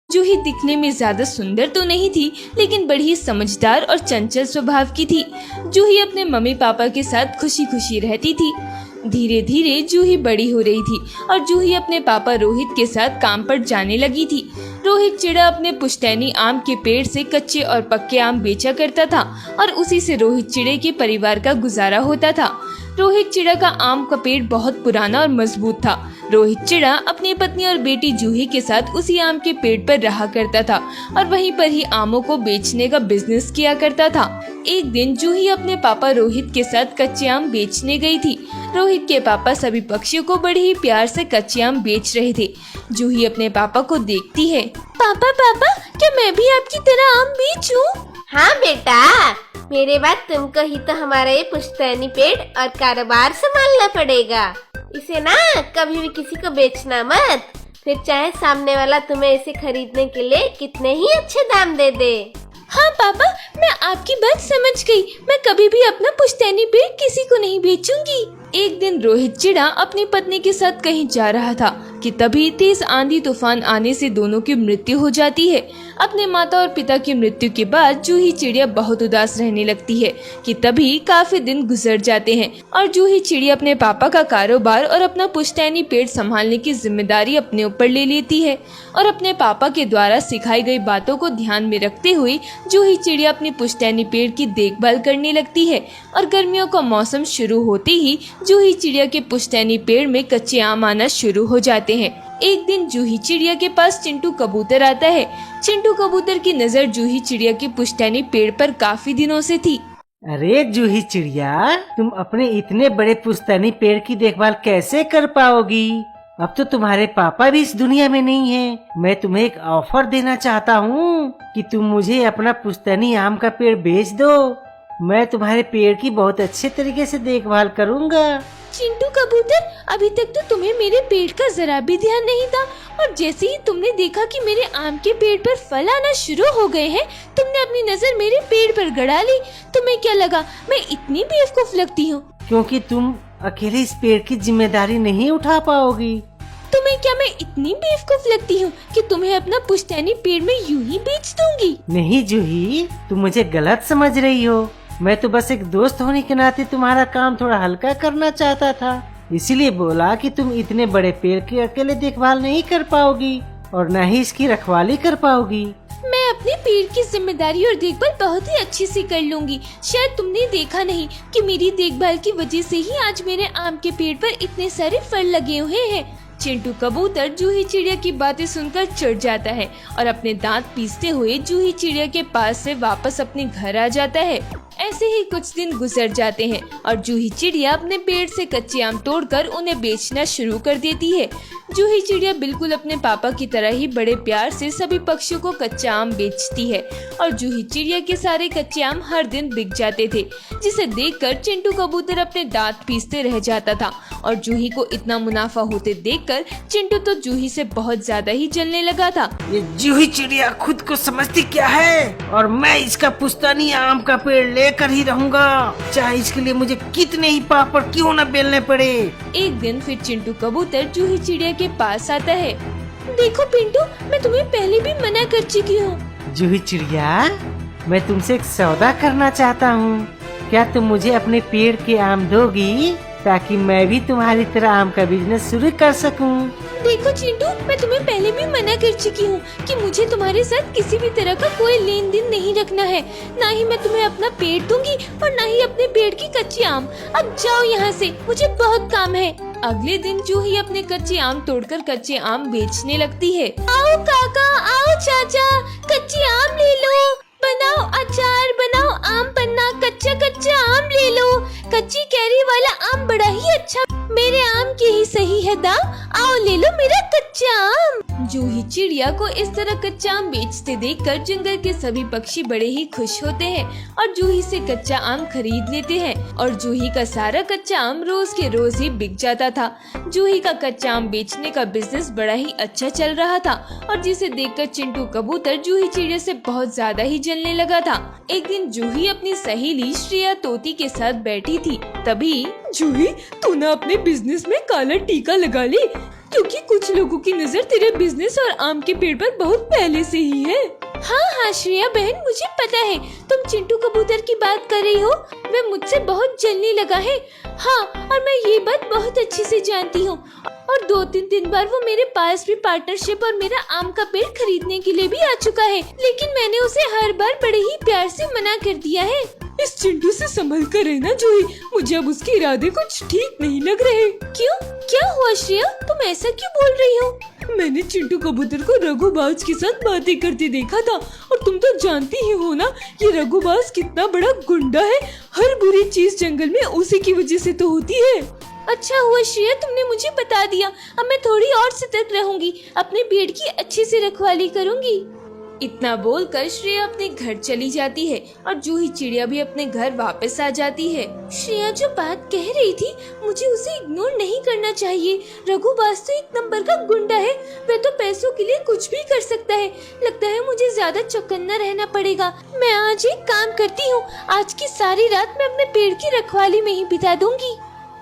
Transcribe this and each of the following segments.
जूही दिखने में ज्यादा सुंदर तो नहीं थी, लेकिन बड़ी समझदार और चंचल स्वभाव की थी। जूही अपने मम्मी पापा के साथ खुशी खुशी रहती थी। धीरे धीरे जूही बड़ी हो रही थी और जूही अपने पापा रोहित के साथ काम पर जाने लगी थी। रोहित चिड़ा अपने पुश्तैनी आम के पेड़ से कच्चे और पक्के आम बेचा करता था और उसी से रोहित चिड़े के परिवार का गुजारा होता था। रोहित चिड़ा का आम का पेड़ बहुत पुराना और मजबूत था। रोहित चिड़ा अपनी पत्नी और बेटी जूही के साथ उसी आम के पेड़ पर रहा करता था और वहीं पर ही आमों को बेचने का बिजनेस किया करता था। एक दिन जूही अपने पापा रोहित के साथ कच्चे आम बेचने गई थी। रोहित के पापा सभी पक्षियों को बड़े ही प्यार से कच्चे आम बेच रहे थे। जूही अपने पापा को देखती है। पापा पापा, क्या मैं भी आपकी तरह आम बेचूं? हाँ बेटा, मेरे बाद तुमको ही तो हमारा ये पुश्तैनी पेड़ और कारोबार संभालना पड़ेगा। इसे ना कभी भी किसी को बेचना मत, फिर चाहे सामने वाला तुम्हें इसे खरीदने के लिए कितने ही अच्छे दाम दे दे। हाँ पापा, मैं आपकी बात समझ गई। मैं कभी भी अपना पुश्तैनी पेड़ किसी को नहीं बेचूंगी। एक दिन रोहित चिड़ा अपनी पत्नी के साथ कहीं जा रहा था कि तभी तेज आंधी तूफान आने से दोनों की मृत्यु हो जाती है। अपने माता और पिता की मृत्यु के बाद जूही चिड़िया बहुत उदास रहने लगती है कि तभी काफी दिन गुजर जाते हैं और जूही चिड़िया अपने पापा का कारोबार और अपना पुश्तैनी पेड़ संभालने की जिम्मेदारी अपने ऊपर ले लेती है और अपने पापा के द्वारा सिखाई गई बातों को ध्यान में रखते हुए जूही चिड़िया अपनी पुश्तैनी पेड़ की देखभाल करने लगती है। और गर्मियों का मौसम शुरू होते ही जूही चिड़िया के पुश्तैनी पेड़ में कच्चे आम आना शुरू हो जाते हैं। एक दिन जूही चिड़िया के पास चिंटू कबूतर आता है। चिंटू कबूतर की नजर जूही चिड़िया के पुश्तैनी पेड़ पर काफी दिनों से थी। अरे जूही चिड़िया, तुम अपने इतने बड़े पुश्तैनी पेड़ की देखभाल कैसे कर पाओगी? अब तो तुम्हारे पापा भी इस दुनिया में नहीं हैं। मैं तुम्हें एक ऑफर देना चाहता हूँ कि तुम मुझे अपना पुश्तैनी आम का पेड़ बेच दो। मैं तुम्हारे पेड़ की बहुत अच्छे तरीके से देखभाल करूँगा। चिंटू कबूतर, अभी तक तो तुम्हें मेरे पेड़ का जरा भी ध्यान नहीं था और जैसे ही तुमने देखा कि मेरे आम के पेड़ पर फल आना शुरू हो गए हैं, तुमने अपनी नजर मेरे पेड़ पर गड़ा ली। तुम्हें क्या लगा मैं इतनी बेवकूफ लगती हूँ? क्योंकि तुम अकेले इस पेड़ की जिम्मेदारी नहीं उठा पाओगी। तुम्हें क्या मैं इतनी बेवकूफ लगती हूँ कि तुम्हें अपना पुश्तैनी पेड़ में यूं ही बेच दूंगी? नहीं जूही, तुम मुझे गलत समझ रही हो। मैं तो बस एक दोस्त होने के नाते तुम्हारा काम थोड़ा हल्का करना चाहता था, इसीलिए बोला कि तुम इतने बड़े पेड़ की अकेले देखभाल नहीं कर पाओगी और न ही इसकी रखवाली कर पाओगी। मैं अपने पेड़ की जिम्मेदारी और देखभाल बहुत ही अच्छे से कर लूंगी। शायद तुमने देखा नहीं कि मेरी देखभाल की वजह से ही आज मेरे आम के पेड़ पर इतने सारे फल लगे हुए हैं। चिंटू कबूतर जूही चिड़िया की बातें सुनकर चिढ़ जाता है और अपने दांत पीसते हुए जूही चिड़िया के पास से वापस अपने घर आ जाता है। ऐसे ही कुछ दिन गुजर जाते हैं और जूही चिड़िया अपने पेड़ से कच्चे आम तोड़कर उन्हें बेचना शुरू कर देती है। जूही चिड़िया बिल्कुल अपने पापा की तरह ही बड़े प्यार से सभी पक्षियों को कच्चा आम बेचती है और जूही चिड़िया के सारे कच्चे आम हर दिन बिक जाते थे, जिसे देखकर चिंटू कबूतर अपने दांत पीसते रह जाता था। और जूही को इतना मुनाफा होते देखकर चिंटू तो जूही से बहुत ज्यादा ही जलने लगा था। ये जूही चिड़िया खुद को समझती क्या है, और मैं इसका पुश्तैनी आम का पेड़ लेकर ही रहूंगा, चाहे इसके लिए मुझे कितने ही पापड़ क्यों न बेलने पड़े। एक दिन फिर चिंटू कबूतर जूही चिड़िया के पास आता है। देखो पिंटू, मैं तुम्हें पहले भी मना कर चुकी हूँ। जूही चिड़िया, मैं तुमसे एक सौदा करना चाहता हूँ। क्या तुम मुझे अपने पेड़ के आम दोगी ताकि मैं भी तुम्हारी तरह आम का बिजनेस शुरू कर सकूं? देखो चिंटू, मैं तुम्हें पहले भी मना कर चुकी हूँ कि मुझे तुम्हारे साथ किसी भी तरह का कोई लेन देन नहीं रखना है। ना ही मैं तुम्हें अपना पेड़ दूंगी और ना ही अपने पेड़ की कच्ची आम। अब जाओ यहाँ से, मुझे बहुत काम है। अगले दिन जूही अपने कच्चे आम तोड़कर कच्चे आम बेचने लगती है। आओ काका, आओ चाचा, कच्चे आम ले लो, बनाओ अचार, बनाओ आम पन्ना, कच्चा कच्चा आम ले लो। कच्ची कैरी वाला आम बड़ा ही अच्छा, मेरे आम के ही सही है दाम, आओ ले लो मेरा कच्चा आम। जूही चिड़िया को इस तरह कच्चा आम बेचते देखकर जंगल के सभी पक्षी बड़े ही खुश होते हैं और जूही से कच्चा आम खरीद लेते हैं और जूही का सारा कच्चा आम रोज के रोज ही बिक जाता था। जूही का कच्चा आम बेचने का बिजनेस बड़ा ही अच्छा चल रहा था और जिसे देखकर चिंटू कबूतर जूही चिड़िया से बहुत ज्यादा ही जलने लगा था। एक दिन जूही अपनी सहेली श्रेया तोती के साथ बैठी थी। तभी जूही, तूने अपने बिजनेस में काला टीका लगा ली, क्योंकि कुछ लोगों की नजर तेरे बिजनेस और आम के पेड़ पर बहुत पहले से ही है। हाँ श्रेया बहन, मुझे पता है तुम चिंटू कबूतर की बात कर रही हो। वह मुझसे बहुत जलने लगा है। हाँ, और मैं ये बात बहुत अच्छे से जानती हूँ। और 2-3 दिन बाद वो मेरे पास भी पार्टनरशिप और मेरा आम का पेड़ खरीदने के लिए भी आ चुका है, लेकिन मैंने उसे हर बार बड़े ही प्यार से मना कर दिया है। इस चिंटू से संभल कर रहना जूही, मुझे अब उसके इरादे कुछ ठीक नहीं लग रहे। क्यों, क्या हुआ श्रेया, तुम ऐसा क्यों बोल रही हो? मैंने चिंटू कबूतर को रघुबाज के साथ बातें करते देखा था, और तुम तो जानती ही हो ना, ये रघुबाज कितना बड़ा गुंडा है। हर बुरी चीज जंगल में उसी की वजह से तो होती है। अच्छा हुआ श्रेया तुमने मुझे बता दिया। अब मैं थोड़ी और सतर्क रहूंगी, अपने पेड़ की अच्छे से रखवाली करूंगी। इतना बोलकर श्रेया अपने घर चली जाती है और जूही चिड़िया भी अपने घर वापस आ जाती है। श्रेया जो बात कह रही थी, मुझे उसे इग्नोर नहीं करना चाहिए। रघुबाज तो एक नंबर का गुंडा है, वह तो पैसों के लिए कुछ भी कर सकता है। लगता है मुझे ज्यादा चौकन्ना रहना पड़ेगा। मैं आज एक काम करती हूँ, आज की सारी रात मैं अपने पेड़ की रखवाली में ही बिता दूंगी।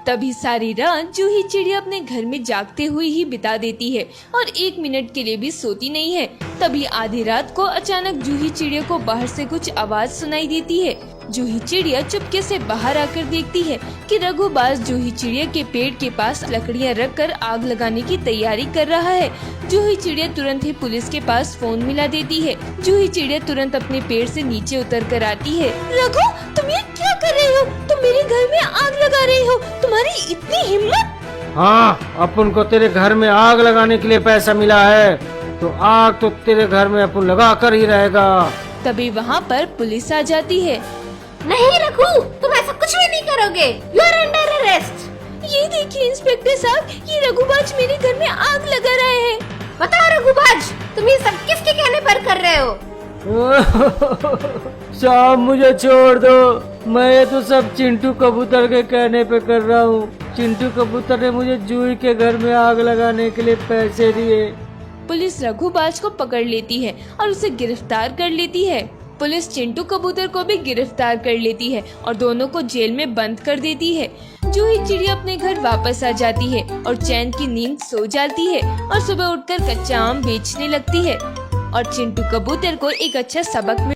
तभी सारी रात जूही चिड़िया अपने घर में जागते हुए ही बिता देती है और 1 मिनट के लिए भी सोती नहीं है। तभी आधी रात को अचानक जूही चिड़िया को बाहर से कुछ आवाज सुनाई देती है। जूही चिड़िया चुपके से बाहर आकर देखती है कि रघुबाज जूही चिड़िया के पेड़ के पास लकड़ियाँ रखकर आग लगाने की तैयारी कर रहा है। जूही चिड़िया तुरंत ही पुलिस के पास फोन मिला देती है। जूही चिड़िया तुरंत अपने पेड़ से नीचे उतर कर आती है। रघु, तुम ये क्या कर रहे हो? तुम मेरे घर में आग लगा रहे हो, तुम्हारी इतनी हिम्मत? हाँ, अपन को तेरे घर में आग लगाने के लिए पैसा मिला है, तो आग तो तेरे घर में अपन लगा कर ही रहेगा। तभी वहाँ पर पुलिस आ जाती है। नहीं रघु, तुम ऐसा कुछ भी नहीं करोगे। You are under arrest. ये देखिए इंस्पेक्टर साहब, ये रघुबाज मेरे घर में आग लगा रहे हैं। बताओ रघुबाज, तुम ये सब किसके कहने पर कर रहे हो? साहब मुझे छोड़ दो, मैं तो सब चिंटू कबूतर के कहने पे कर रहा हूँ। चिंटू कबूतर ने मुझे जूही के घर में आग लगाने के लिए पैसे दिए। पुलिस रघुबाज को पकड़ लेती है और उसे गिरफ्तार कर लेती है। पुलिस चिंटू कबूतर को भी गिरफ्तार कर लेती है और दोनों को जेल में बंद कर देती है। जूही चिड़िया अपने घर वापस आ जाती है और चैन की नींद सो जाती है और सुबह उठकर कच्चा आम बेचने लगती है। और चिंटू कबूतर को एक अच्छा सबक